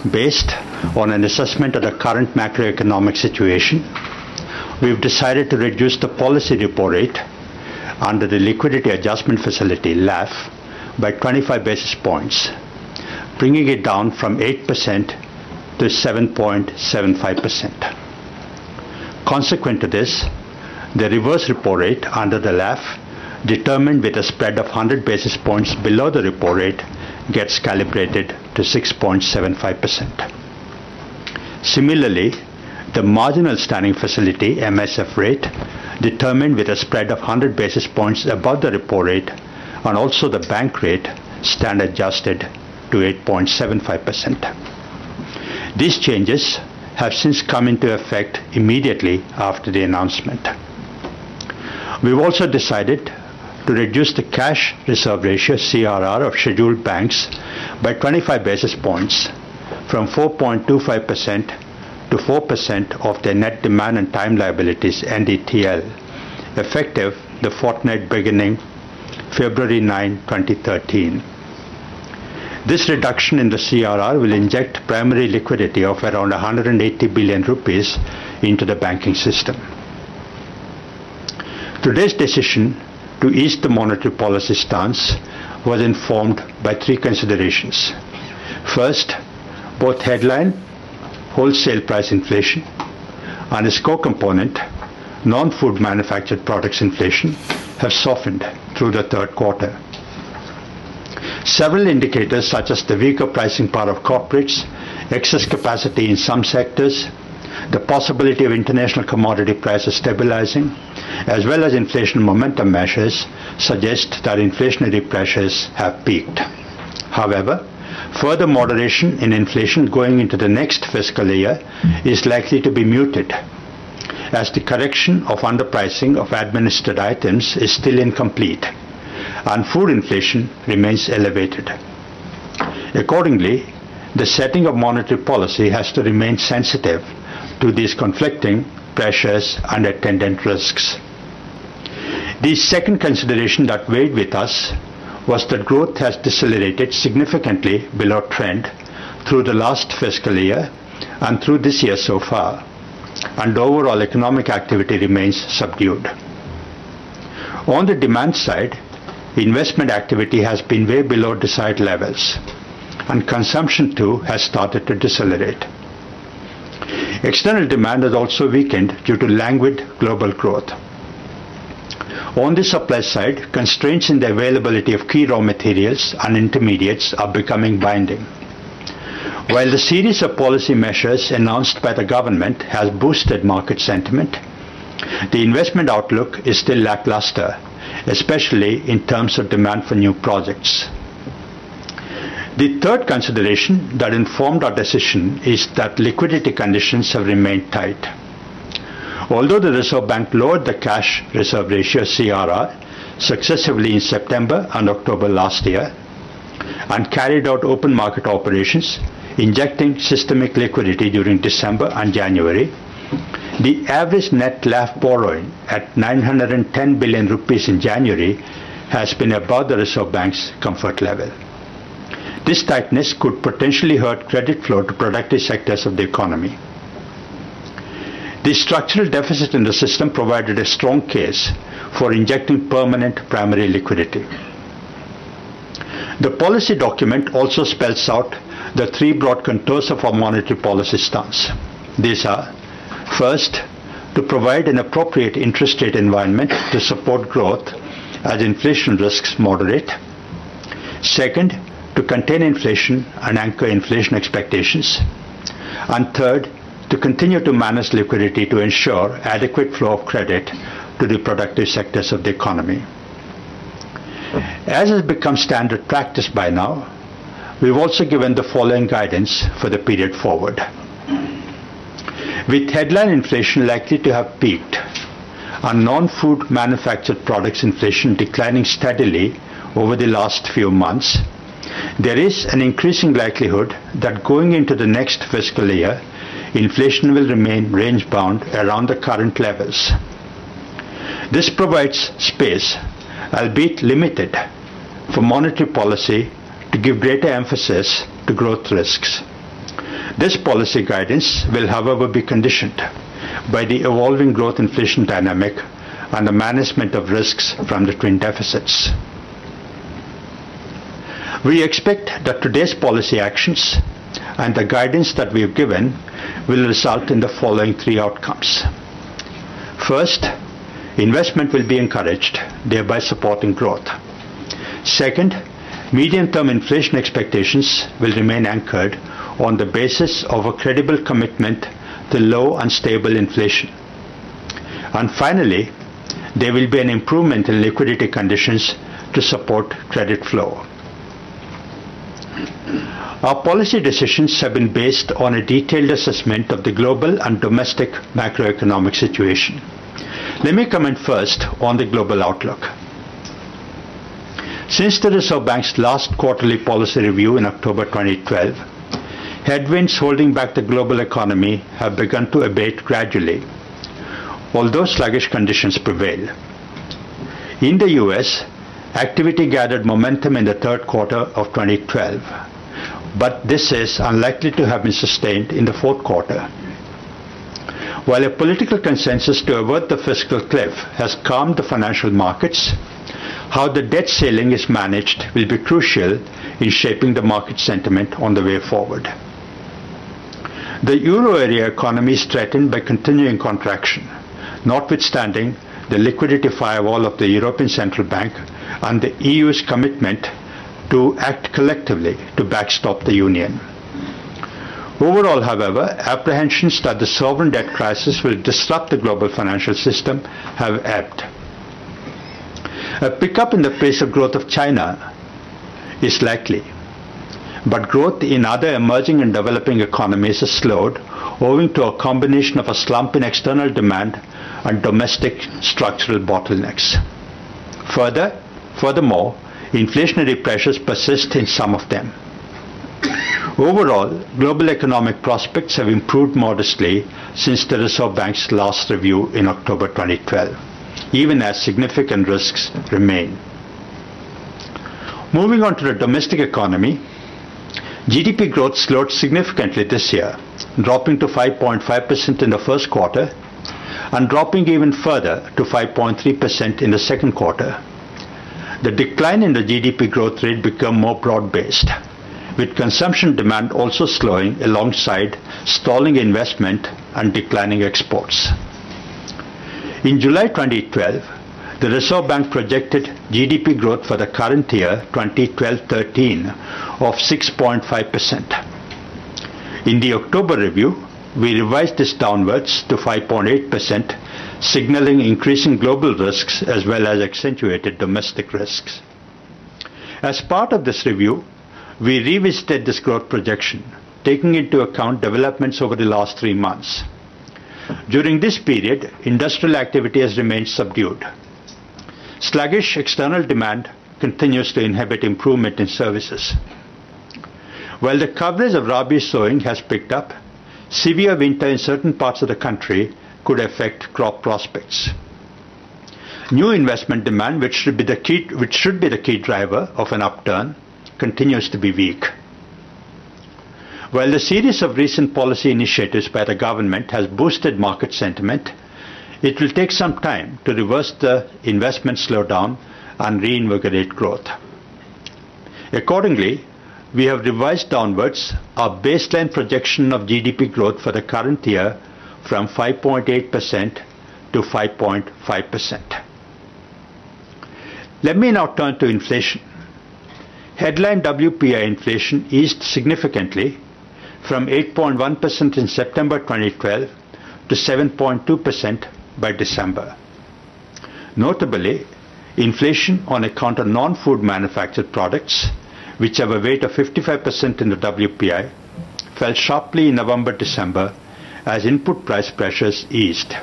Based on an assessment of the current macroeconomic situation, we've decided to reduce the policy repo rate under the Liquidity Adjustment Facility (LAF) by 25 basis points, bringing it down from 8% to 7.75%. Consequent to this, the reverse repo rate under the LAF, determined with a spread of 100 basis points below the repo rate, gets calibrated to 6.75%. Similarly, the marginal standing facility MSF rate, determined with a spread of 100 basis points above the repo rate, and also the bank rate, stand adjusted to 8.75%. These changes have since come into effect immediately after the announcement. We've also decided to reduce the cash reserve ratio (CRR) of scheduled banks by 25 basis points from 4.25% to 4% of their net demand and time liabilities (NDTL), effective the fortnight beginning February 9, 2013. This reduction in the CRR will inject primary liquidity of around 180 billion rupees into the banking system. Today's decision to ease the monetary policy stance was informed by three considerations. First, both headline wholesale price inflation and its co-component, non-food manufactured products inflation, have softened through the third quarter. Several indicators such as the weaker pricing power of corporates, excess capacity in some sectors, the possibility of international commodity prices stabilizing, as well as inflation momentum measures, suggest that inflationary pressures have peaked. However, further moderation in inflation going into the next fiscal year is likely to be muted, as the correction of underpricing of administered items is still incomplete, and food inflation remains elevated. Accordingly, the setting of monetary policy has to remain sensitive to these conflicting pressures and attendant risks. The second consideration that weighed with us was that growth has decelerated significantly below trend through the last fiscal year and through this year so far, and overall economic activity remains subdued. On the demand side, investment activity has been way below desired levels, and consumption too has started to decelerate. External demand has also weakened due to languid global growth. On the supply side, constraints in the availability of key raw materials and intermediates are becoming binding. While the series of policy measures announced by the government has boosted market sentiment, the investment outlook is still lackluster, especially in terms of demand for new projects. The third consideration that informed our decision is that liquidity conditions have remained tight. Although the Reserve Bank lowered the cash reserve ratio (CRR) successively in September and October last year and carried out open market operations, injecting systemic liquidity during December and January, the average net LAF borrowing at 910 billion rupees in January has been above the Reserve Bank's comfort level. This tightness could potentially hurt credit flow to productive sectors of the economy. The structural deficit in the system provided a strong case for injecting permanent primary liquidity. The policy document also spells out the three broad contours of our monetary policy stance. These are: first, to provide an appropriate interest rate environment to support growth as inflation risks moderate; second, to contain inflation and anchor inflation expectations; and third, to continue to manage liquidity to ensure adequate flow of credit to the productive sectors of the economy. As has become standard practice by now, we've also given the following guidance for the period forward. With headline inflation likely to have peaked and non-food manufactured products inflation declining steadily over the last few months, there is an increasing likelihood that going into the next fiscal year, inflation will remain range-bound around the current levels. This provides space, albeit limited, for monetary policy to give greater emphasis to growth risks. This policy guidance will, however, be conditioned by the evolving growth inflation dynamic and the management of risks from the twin deficits. We expect that today's policy actions and the guidance that we have given will result in the following three outcomes. First, investment will be encouraged, thereby supporting growth. Second, medium-term inflation expectations will remain anchored on the basis of a credible commitment to low and stable inflation. And finally, there will be an improvement in liquidity conditions to support credit flow. Our policy decisions have been based on a detailed assessment of the global and domestic macroeconomic situation. Let me comment first on the global outlook. Since the Reserve Bank's last quarterly policy review in October 2012, headwinds holding back the global economy have begun to abate gradually, although sluggish conditions prevail. In the US, activity gathered momentum in the third quarter of 2012, but this is unlikely to have been sustained in the fourth quarter. While a political consensus to avert the fiscal cliff has calmed the financial markets, how the debt ceiling is managed will be crucial in shaping the market sentiment on the way forward. The euro area economy is threatened by continuing contraction, notwithstanding the liquidity firewall of the European Central Bank and the EU's commitment to act collectively to backstop the Union. Overall, however, apprehensions that the sovereign debt crisis will disrupt the global financial system have ebbed. A pickup in the pace of growth of China is likely, but growth in other emerging and developing economies has slowed owing to a combination of a slump in external demand and domestic structural bottlenecks. Furthermore, inflationary pressures persist in some of them. Overall, global economic prospects have improved modestly since the Reserve Bank's last review in October 2012, even as significant risks remain. Moving on to the domestic economy, GDP growth slowed significantly this year, dropping to 5.5% in the first quarter and dropping even further to 5.3% in the second quarter. The decline in the GDP growth rate became more broad-based, with consumption demand also slowing alongside stalling investment and declining exports. In July 2012, the Reserve Bank projected GDP growth for the current year 2012-13 of 6.5%. In the October review, we revised this downwards to 5.8%, signaling increasing global risks as well as accentuated domestic risks. As part of this review, we revisited this growth projection, taking into account developments over the last 3 months. During this period, industrial activity has remained subdued. Sluggish external demand continues to inhibit improvement in services. While the coverage of Rabi sowing has picked up, severe winter in certain parts of the country could affect crop prospects. New investment demand, which should be the key driver of an upturn, continues to be weak. While the series of recent policy initiatives by the government has boosted market sentiment, it will take some time to reverse the investment slowdown and reinvigorate growth. Accordingly, we have revised downwards our baseline projection of GDP growth for the current year from 5.8% to 5.5%. Let me now turn to inflation. Headline WPI inflation eased significantly from 8.1% in September 2012 to 7.2% by December. Notably, inflation on account of non-food manufactured products, which have a weight of 55% in the WPI, fell sharply in November-December as input price pressures eased.